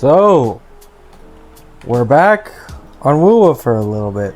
So, we're back on Wuwa for a little bit.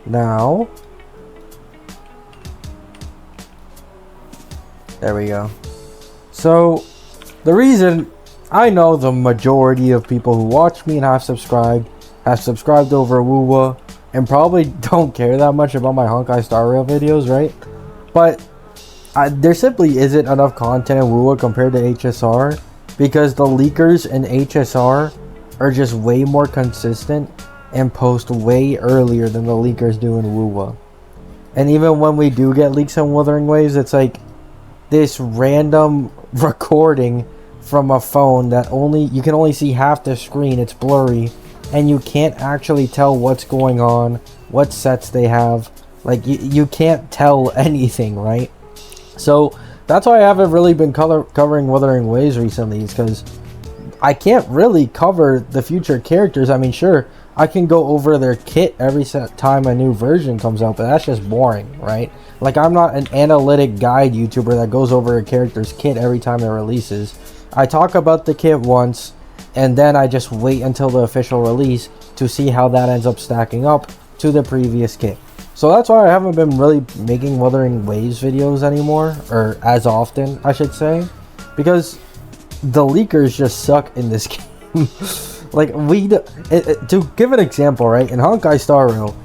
Now, there we go. So, the reason I know the majority of people who watch me and have subscribed over Wuwa and probably don't care that much about my Honkai Star Rail videos, right? But there simply isn't enough content in Wuwa compared to HSR because the leakers in HSR are just way more consistent and post way earlier than the leakers do in Wuwa. And even when we do get leaks on Wuthering Waves, it's like this random recording from a phone that you can only see half the screen. It's blurry and you can't actually tell what's going on, what sets they have. Like you can't tell anything, right? So that's why I haven't really been covering Wuthering Waves recently, is because I can't really cover the future characters. I mean, sure, I can go over their kit every time a new version comes out, but that's just boring, right? Like, I'm not an analytic guide YouTuber that goes over a character's kit every time it releases. I talk about the kit once, and then I just wait until the official release to see how that ends up stacking up to the previous kit. So that's why I haven't been really making Wuthering Waves videos anymore, or as often, I should say, because the leakers just suck in this game. Like, to give an example, right, in Honkai Star Rail,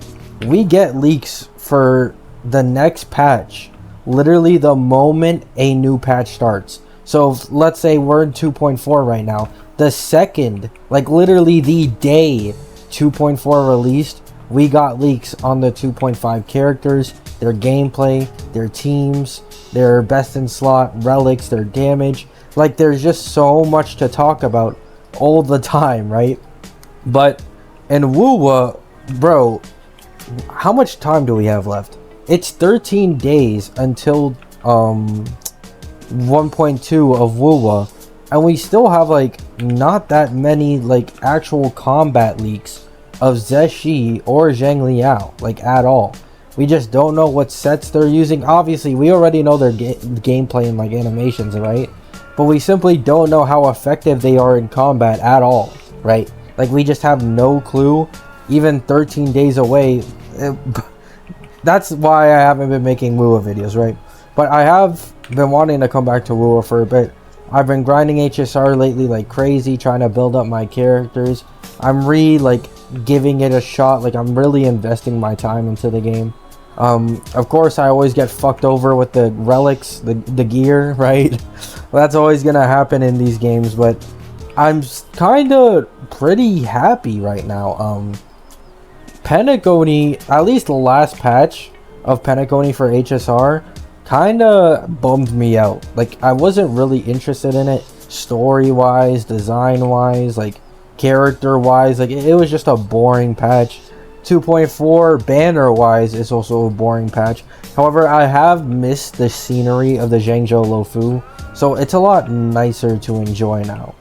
we get leaks for the next patch literally the moment a new patch starts. So let's say we're in 2.4 right now. The second, like literally the day 2.4 released, we got leaks on the 2.5 characters, their gameplay, their teams, their best in slot relics, their damage. Like, there's just so much to talk about all the time, right? But in Wuwa, bro, how much time do we have left? It's 13 days until 1.2 of Wuwa, and we still have like not that many like actual combat leaks of Zeshi or Zhang Liao, like, at all. We just don't know what sets they're using. Obviously, we already know their gameplay and like animations, right? But we simply don't know how effective they are in combat at all, right? Like, we just have no clue, even 13 days away. That's why I haven't been making Wuwa videos, right? But I have been wanting to come back to Wuwa for a bit. I've been grinding HSR lately like crazy, trying to build up my characters. I'm giving it a shot. Like, I'm really investing my time into the game. Of course, I always get fucked over with the relics, the gear, right? That's always gonna happen in these games, but I'm kind of pretty happy right now. Pentagony, at least the last patch of Pentagony for HSR, kind of bummed me out. Like, I wasn't really interested in it story-wise, design-wise, like character-wise. Like, it was just a boring patch. 2.4 banner-wise is also a boring patch. However, I have missed the scenery of the Zhangzhou Luofu, so it's a lot nicer to enjoy now.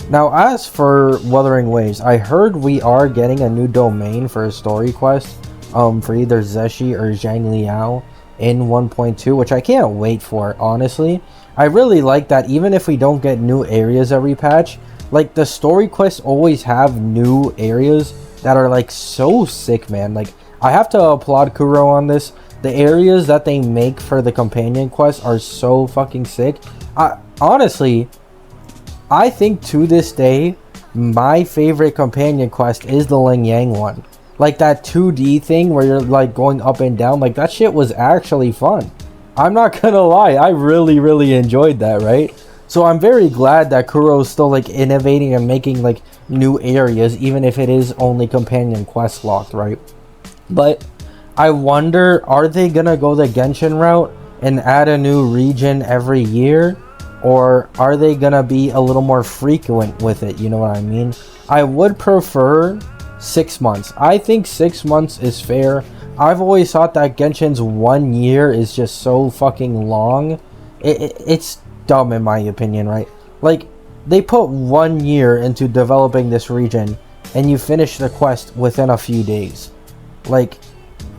Now, as for Wuthering Waves, I heard we are getting a new domain for a story quest for either Zeshi or Zhang Liao in 1.2, which I can't wait for, honestly. I really like that even if we don't get new areas every patch, like, the story quests always have new areas that are like so sick, man. Like, I have to applaud Kuro on this. The areas that they make for the companion quests are so fucking sick. Honestly, I think to this day, my favorite companion quest is the Ling Yang one. Like, that 2D thing where you're like going up and down, like, that shit was actually fun. I'm not gonna lie, I really enjoyed that, right? So I'm very glad that Kuro's still like innovating and making like new areas, even if it is only companion quest locked, right? But I wonder, are they gonna go the Genshin route and add a new region every year? Or are they gonna be a little more frequent with it? You know what I mean? I would prefer 6 months. I think 6 months is fair. I've always thought that Genshin's 1 year is just so fucking long. It's dumb in my opinion, right? Like, they put 1 year into developing this region and you finish the quest within a few days. Like,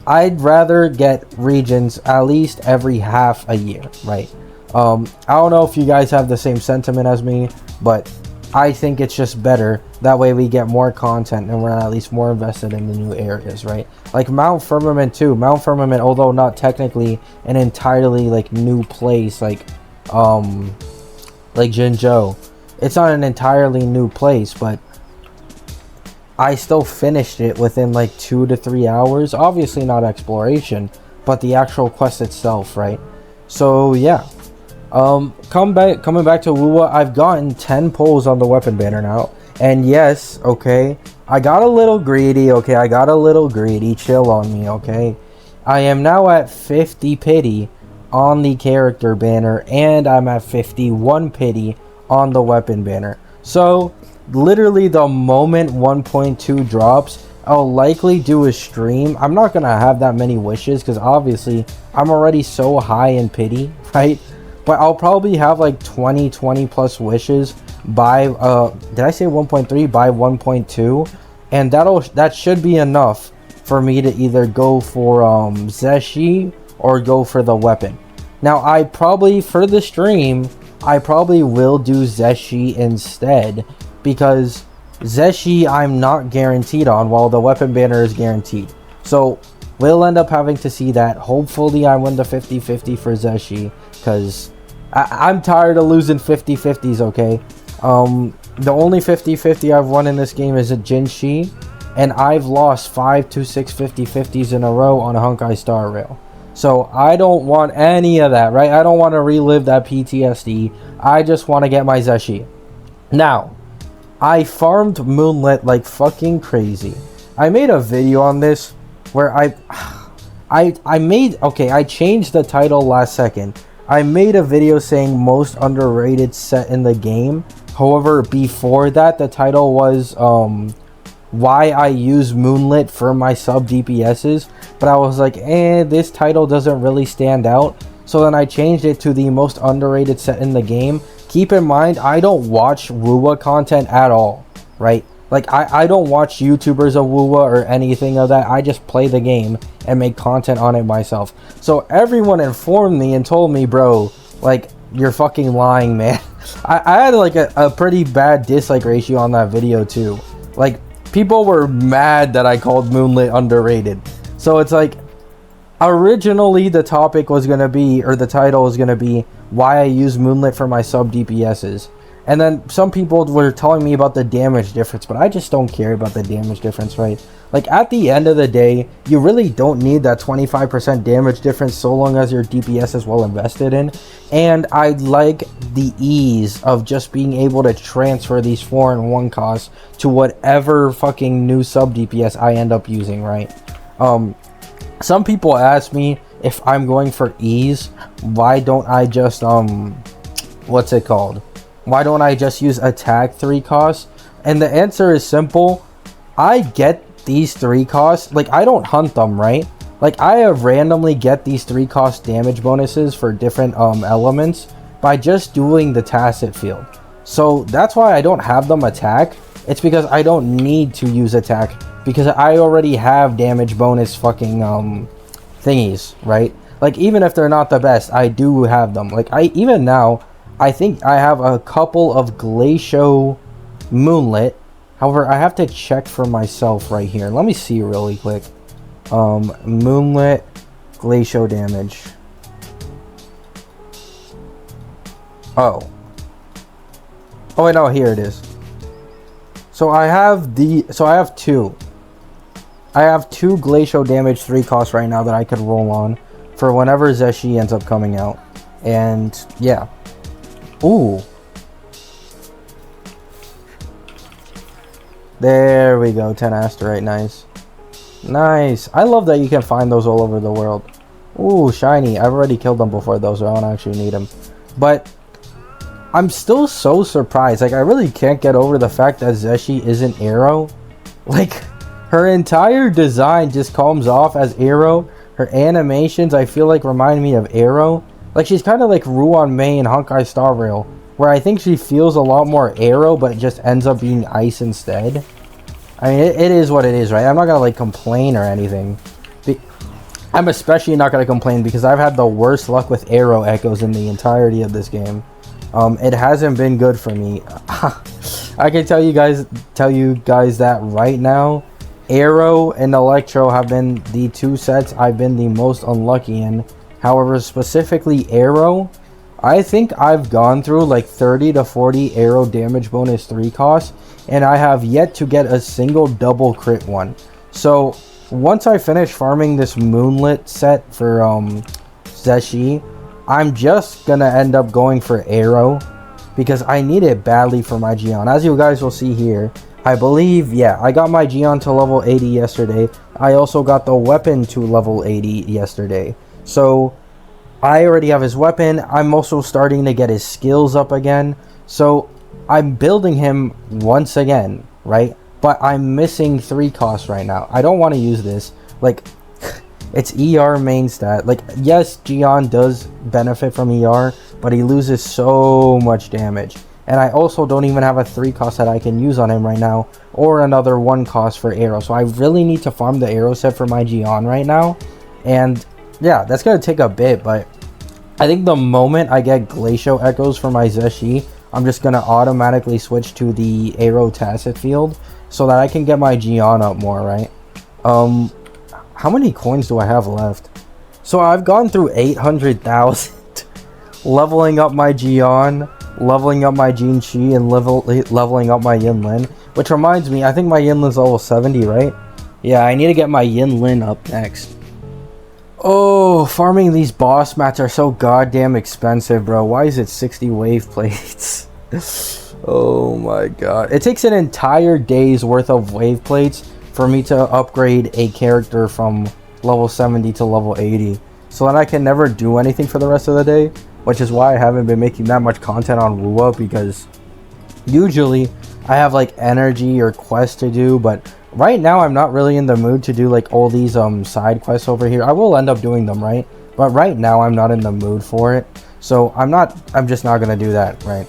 I'd rather get regions at least every half a year, right? I don't know if you guys have the same sentiment as me, but I think it's just better. That way we get more content and we're at least more invested in the new areas, right? Like Mount Firmament too. Mount Firmament, although not technically an entirely like new place, like Jinzhou, it's not an entirely new place, but I still finished it within like 2 to 3 hours. Obviously not exploration, but the actual quest itself, right? So yeah. Coming back to Wuwa, I've gotten 10 pulls on the weapon banner now. And yes, okay, I got a little greedy, okay? I got a little greedy. Chill on me, okay? I am now at 50 pity on the character banner, and I'm at 51 pity on the weapon banner. So, literally the moment 1.2 drops, I'll likely do a stream. I'm not gonna have that many wishes, because obviously, I'm already so high in pity, right? But I'll probably have like 20 plus wishes by did I say 1.3? By 1.2, and that should be enough for me to either go for Zeshi or go for the weapon. Now I probably, for the stream, I probably will do Zeshi instead, because Zeshi I'm not guaranteed on, while the weapon banner is guaranteed. So we'll end up having to see that. Hopefully I win the 50-50 for Zeshi, because I'm tired of losing 50-50s, okay? The only 50-50 I've won in this game is a Jinshi, and I've lost 5 to 6 50-50s in a row on a Honkai Star Rail. So I don't want any of that, right? I don't want to relive that PTSD. I just want to get my Zeshi. Now, I farmed Moonlit like fucking crazy. I made a video on this where I changed the title last second. I made a video saying most underrated set in the game. However, before that, the title was why I use Moonlit for my sub DPSs. But I was like, this title doesn't really stand out. So then I changed it to the most underrated set in the game. Keep in mind, I don't watch Wuwa content at all, right? Like, I don't watch YouTubers of Wuwa or anything of that. I just play the game and make content on it myself. So everyone informed me and told me, bro, like, you're fucking lying, man. I had like a pretty bad dislike ratio on that video too. Like, people were mad that I called Moonlit underrated. So it's like, originally the topic was going to be, or the title was going to be, why I use Moonlit for my sub DPSs. And then some people were telling me about the damage difference, but I just don't care about the damage difference, right? Like, at the end of the day, you really don't need that 25% damage difference so long as your DPS is well invested in. And I like the ease of just being able to transfer these 4-in-1 costs to whatever fucking new sub DPS I end up using, right? Some people ask me if I'm going for ease, why don't I just, what's it called? Why don't I just use attack 3 costs? And the answer is simple. I get these 3 costs. Like, I don't hunt them, right? Like, I randomly get these 3 cost damage bonuses for different elements by just doing the tacit field. So that's why I don't have them attack. It's because I don't need to use attack, because I already have damage bonus fucking thingies, right? Like, even if they're not the best, I do have them. Like, even now, I think I have a couple of Glacio Moonlit. However, I have to check for myself right here. Let me see really quick. Moonlit Glacio damage. Oh wait, no, here it is. So I have two. I have 2 Glacio damage 3 costs right now that I could roll on for whenever Zeshi ends up coming out. And yeah. Ooh. There we go, 10 asterite, nice. Nice. I love that you can find those all over the world. Ooh, shiny. I've already killed them before though, so I don't actually need them. But I'm still so surprised. Like, I really can't get over the fact that Zeshi isn't Arrow. Like, her entire design just comes off as Arrow. Her animations, I feel like, remind me of Arrow. Like, she's kind of like Ruan Mei in Honkai Star Rail, where I think she feels a lot more Arrow, but it just ends up being Ice instead. I mean, it is what it is, right? I'm not gonna, like, complain or anything. I'm especially not gonna complain because I've had the worst luck with Arrow echoes in the entirety of this game. It hasn't been good for me. I can tell you guys that right now, Arrow and Electro have been the two sets I've been the most unlucky in. However, specifically Arrow, I think I've gone through like 30 to 40 Arrow damage bonus 3 costs, and I have yet to get a single double crit one. So once I finish farming this Moonlit set for Zeshi, I'm just gonna end up going for Arrow because I need it badly for my Gion. As you guys will see here, I believe, yeah, I got my Gion to level 80 yesterday. I also got the weapon to level 80 yesterday. So I already have his weapon. I'm also starting to get his skills up again. So I'm building him once again, right? But I'm missing 3 costs right now. I don't want to use this. Like, it's ER main stat. Like, yes, Gion does benefit from ER, but he loses so much damage. And I also don't even have a 3 cost that I can use on him right now, or another 1 cost for Arrow. So I really need to farm the Arrow set for my Gion right now. And yeah, that's going to take a bit, but I think the moment I get Glacial Echoes for my Zeshi, I'm just going to automatically switch to the Arrow Tacit Field so that I can get my Gion up more, right? How many coins do I have left? So I've gone through 800,000 leveling up my Gion, leveling up my Jinchi, and leveling up my Yinlin. Which reminds me, I think my Yinlin's level 70, right? Yeah, I need to get my Yinlin up next. Oh, farming these boss mats are so goddamn expensive, bro. Why is it 60 wave plates? Oh my god. It takes an entire day's worth of wave plates for me to upgrade a character from level 70 to level 80. So that I can never do anything for the rest of the day. Which is why I haven't been making that much content on Wuwa, because usually I have like energy or quests to do, but right now I'm not really in the mood to do like all these side quests over here. I will end up doing them, right? But right now I'm not in the mood for it. So I'm just not gonna do that, right?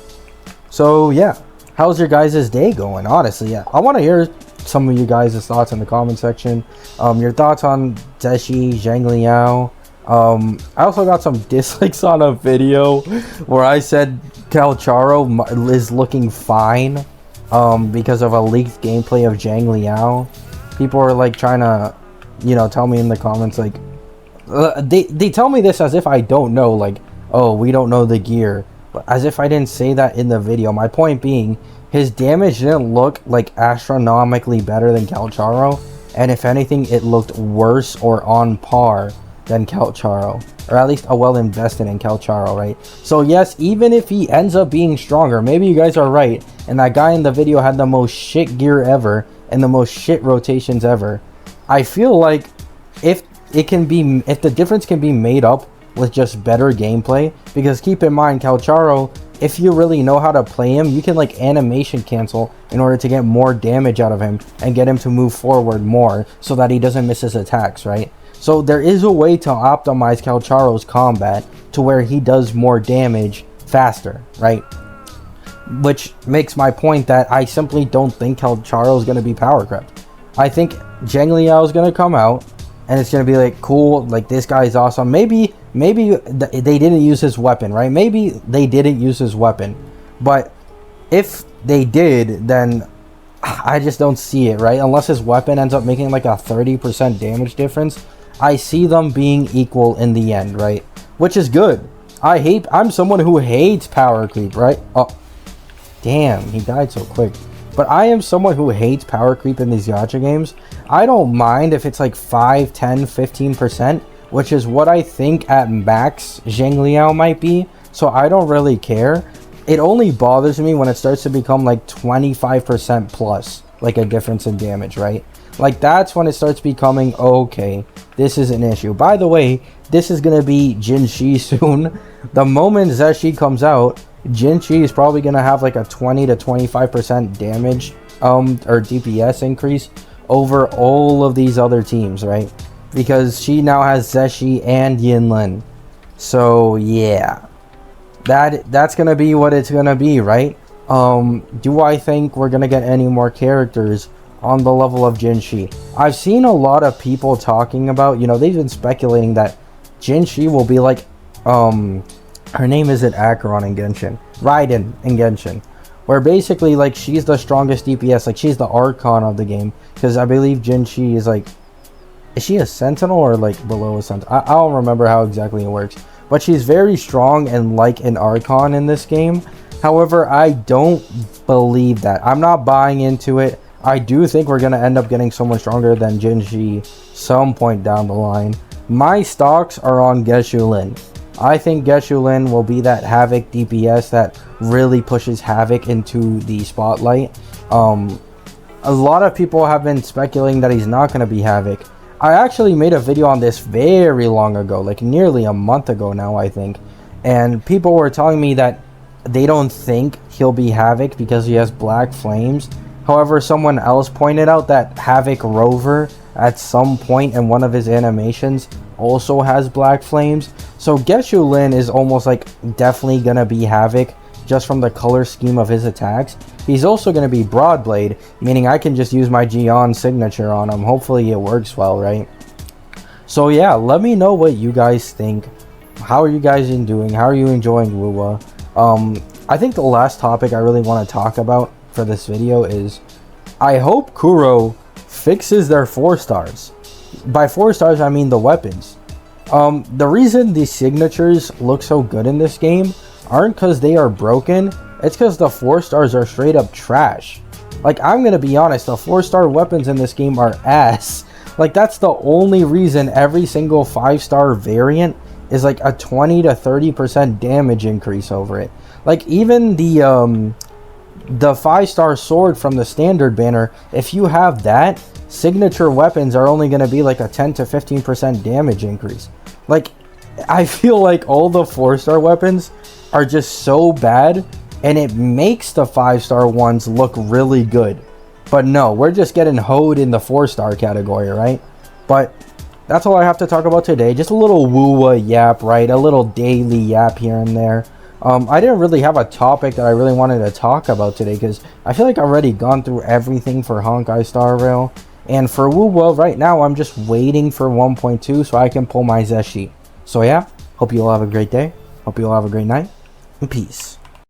So yeah, how's your guys' day going? Honestly, yeah, I want to hear some of you guys' thoughts in the comment section. Your thoughts on Zeshi, Zhang Liao. I also got some dislikes on a video where I said Calcharo is looking fine because of a leaked gameplay of Zhang Liao. People are like trying to, you know, tell me in the comments like they tell me this as if I don't know, like, oh, we don't know the gear, but as if I didn't say that in the video. My point being, his damage didn't look like astronomically better than Calcharo, and if anything it looked worse or on par than Calcharo, or at least a well invested in Calcharo, right? So yes, even if he ends up being stronger, maybe you guys are right, and that guy in the video had the most shit gear ever and the most shit rotations ever. I feel like if the difference can be made up with just better gameplay, because keep in mind, Calcharo, if you really know how to play him, you can like animation cancel in order to get more damage out of him and get him to move forward more so that he doesn't miss his attacks, right? So there is a way to optimize Calcharo's combat to where he does more damage faster, right? Which makes my point that I simply don't think Calcharo is going to be power crept. I think Zhang Liao is going to come out and it's going to be like, cool, like this guy is awesome. Maybe they didn't use his weapon, right? Maybe they didn't use his weapon. But if they did, then I just don't see it, right? Unless his weapon ends up making like a 30% damage difference. I see them being equal in the end, right? Which is good. I'm someone who hates power creep, right? Oh, damn, he died so quick. But I am someone who hates power creep in these gacha games. I don't mind if it's like 5, 10, 15%, which is what I think at max Zhang Liao might be. So I don't really care. It only bothers me when it starts to become like 25% plus, like a difference in damage, right? Like that's when it starts becoming, okay, this is an issue. By the way, this is going to be Jinchi soon. The moment Zeshi comes out, Jinchi is probably going to have like a 20 to 25% damage or DPS increase over all of these other teams, right? Because she now has Zeshi and Yinlin. So yeah, that's going to be what it's going to be, right? Do I think we're going to get any more characters on the level of Jinchi? I've seen a lot of people talking about, you know, they've been speculating that Jinchi will be like, her name isn't Acheron in Genshin. Raiden in Genshin, where basically like she's the strongest DPS, like she's the Archon of the game, because I believe Jinshi is like, is she a Sentinel or like below a Sentinel? I don't remember how exactly it works, but she's very strong and like an Archon in this game. However, I don't believe that. I'm not buying into it. I do think we're gonna end up getting someone stronger than Jinshi some point down the line. My stocks are on Geshu-Lin. I think Geshu-Lin will be that Havoc DPS that really pushes Havoc into the spotlight. A lot of people have been speculating that he's not going to be Havoc. I actually made a video on this very long ago, like nearly a month ago now, I think. And people were telling me that they don't think he'll be Havoc because he has black flames. However, someone else pointed out that Havoc Rover at some point in one of his animations also has black flames. So Geshu-Lin is almost like definitely gonna be Havoc just from the color scheme of his attacks. He's also gonna be Broadblade, meaning I can just use my Gion signature on him. Hopefully it works well, right? So yeah, let me know what you guys think. How are you guys doing? How are you enjoying Wuwa? I think the last topic I really want to talk about for this video is I hope Kuro fixes their 4 stars. By 4 stars I mean the weapons. The reason the signatures look so good in this game aren't because they are broken, it's because the 4 stars are straight up trash. Like, I'm gonna be honest, the 4-star weapons in this game are ass. Like, that's the only reason every single 5-star variant is like a 20 to 30% damage increase over it. Like, even the 5-star sword from the standard banner, if you have that, signature weapons are only going to be like a 10 to 15% damage increase. Like, I feel like all the 4-star weapons are just so bad, and it makes the 5-star ones look really good. But no, we're just getting hoed in the 4-star category, right? But that's all I have to talk about today. Just a little Wuwa yap, right? A little daily yap here and there. I didn't really have a topic that I really wanted to talk about today because I feel like I've already gone through everything for Honkai Star Rail. And for Wuwa, right now, I'm just waiting for 1.2 so I can pull my Zeshi. So yeah, hope you all have a great day. Hope you all have a great night. And peace.